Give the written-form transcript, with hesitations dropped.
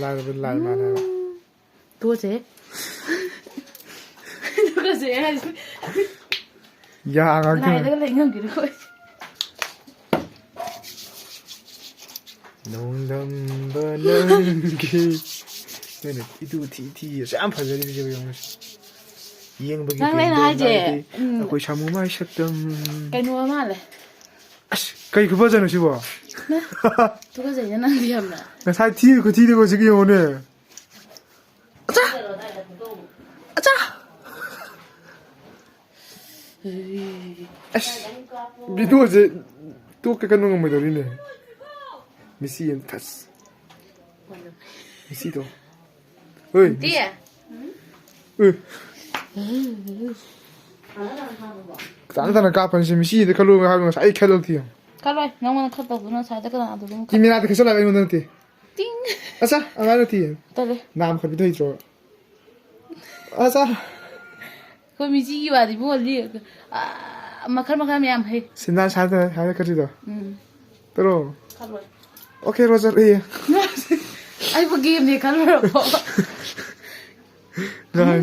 ꯂꯥꯏꯅเป็นลายมาแล้ว ตัวเจ๊ตัวเจ๊ให้ ยากัน ลายแล้วก็เลยเงื่อนกี่ด้วย น้องดำเบอร์นึงกี่เนี่ยที่ดูที่แซมพาจะได้ไปยังยังบางทีaku camu mai shatam ไก่นัวมากเลย kai ku bajana shi ba ตัวเจ๊จะนั่งเรียมนะ na sai ti ku ti de ko jigi one acha acha bidu je tu ka kanu ngamai dori ne misi en tas misi to oi เตี้ย tantan ka pan shi misi de kalu ha sai kalu ti เข้าเลยน้องมันเข้าตัวนั้นใช้แต่ก็ต้องเอาตัวนู้น ki mina de ka sala ai mon ti ติ้ง acha amana ti ตัวเลย nam khat bi thai tro acha ก็มีจีว่าดิบัวเรียกมาคันมาคันมีอะไร sindan sa ka ti do pero เข้าเลย okay roger eh ไอ้พวกเกมเนี่ยคันมาหรอ Ngan.